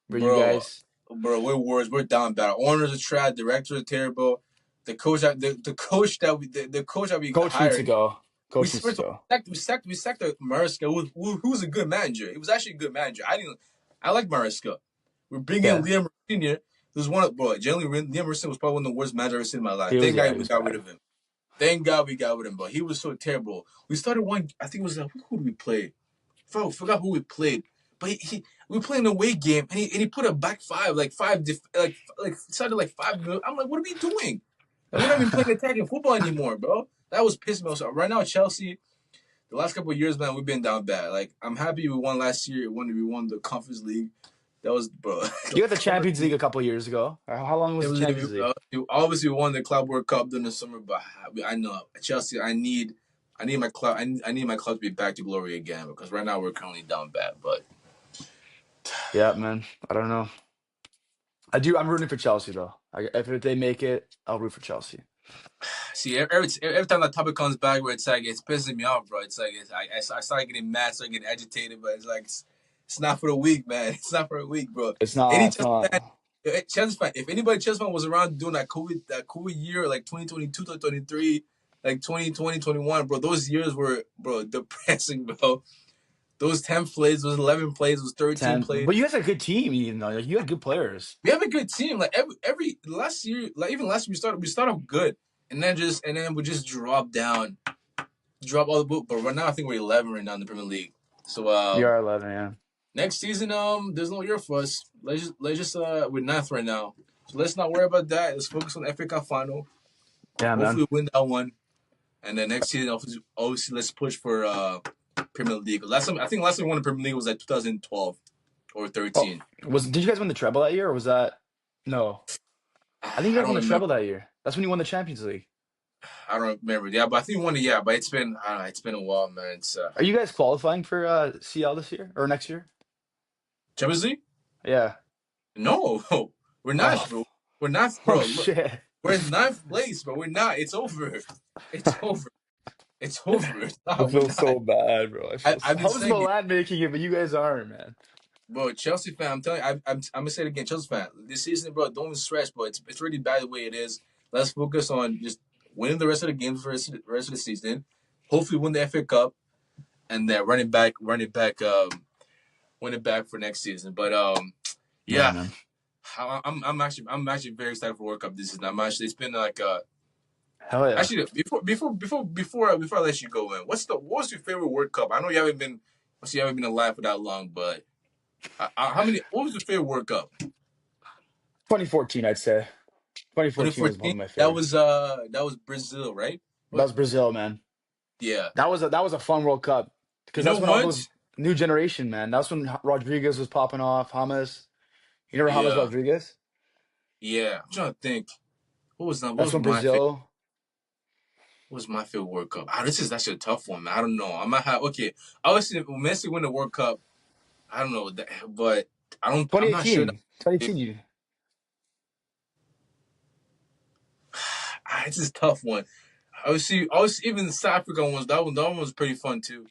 where you bro. guys Bro, we're worse. We're down bad. Our owners are trash. Directors are terrible. The coach that we coach needs to hired. go. We Coach needs to go. sacked the Mariska, who's a good manager. He was actually a good manager. I like Mariska. We're bringing in Yeah, Liam Senior. Who's one of bro. Generally, Liam Marcinio was probably one of the worst managers I've ever seen in my life. he was. Thank Yeah, God he we was got rid bad. of him. Thank God we got rid of him. But he was so terrible. We started one. I think it was who did we play? Forgot who we played. But we played an away game and he put a back five like started like 5 minutes. I'm like, what are we doing? Like we're not even playing attacking football anymore, bro. That was pissing me off. So right now, Chelsea, the last couple of years, man, we've been down bad. Like I'm happy we won last year when we won the Conference League. That was bro. You The got the Conference Champions League League. a couple years ago. How long was It the was Champions League? obviously we won the Club World Cup during the summer, but I know Chelsea. I need my club. I need my club to be back to glory again because right now we're currently down bad. But Yeah, man. I don't know. I do. I'm rooting for Chelsea though. If they make it, I'll root for Chelsea. see, every time that topic comes back, where it's like it's pissing me off, bro. It's like I start getting mad, start getting agitated, but it's not for the weak, man. It's not for the weak, bro. It's not. Any It's not. Chelsea fan, if anybody Chelsea fan was around during that COVID year, like 2022, 2023, like 2020, 21, bro, those years were bro depressing, bro. Those 10 plays, those 11 plays, those 13 10. plays. But you guys had a good team, you know. Like, you had good players. We have a good team. Like every last year, like even last year we started off good, and then we just drop all the boot. But right now I think we're 11 right now in the Premier League. So You are 11, yeah. next season there's no year for us. Let's just we're ninth right now. So let's not worry about that. Let's focus on the FA Cup final. Yeah, man. Hopefully we win that one, and then next season obviously let's push for Premier League. Last time we won the Premier League was like 2012 or Oh, 13. did you guys win the treble that year, or was that no? I think you I guys won don't the remember. treble that year. That's when you won the Champions League. I don't remember. Yeah, but I think we won it. Yeah, but I don't know. It's been a while, man. It's Are you guys qualifying for CL this year or next year? Champions League. Yeah. No, we're not, Oh, bro. We're not, oh bro. Look, shit. we're in ninth place, but we're not. It's over. It's over. It's over. It's I not. We're feel not. so bad, bro. I've been How's saying it, Milan making it, but you guys aren't, man? bro. Chelsea fan. I'm telling you. I'm gonna say it again. Chelsea fan. This season, bro. Don't even stress, bro. It's really bad the way it is. Let's focus on just winning the rest of the games for the rest of the season. Hopefully, win the FA Cup, and then win it back for next season. But Yeah, yeah. man. I'm actually very excited for World Cup this season. It's been like Hell yeah. actually before I let you go in, what's your favorite World Cup? I know you haven't been alive for that long, but what was your favorite World Cup? 2014, I'd say. 2014 was one 2014. of my That favorites. was Brazil, right? That What? was Brazil, man. Yeah. That was a fun World Cup You because know that's when all what? those new generation, man. That's when Rodriguez was popping off. James, you remember James Yeah. Rodriguez? Yeah. I'm trying to think. That's when Brazil. What was my favorite World Cup? This is actually a tough one, man. I don't know. I might have okay. Obviously, when Messi win the World Cup, I don't know, but I'm not sure. 2018. 2018. It's just a tough one. I was even the South African ones. That one was pretty fun too.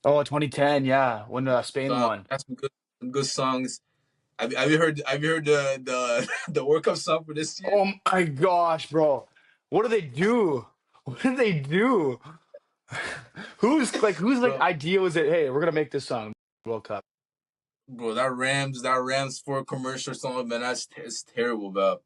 Oh, 2010. Yeah, when Spain won. That's some good songs. Have you heard the the World Cup song for this year, Oh my gosh, bro. What do they do? What did they do? Whose bro? idea was it? Hey, we're gonna make this song World Cup. Bro, that Rams for commercial song, man. It's terrible, bro.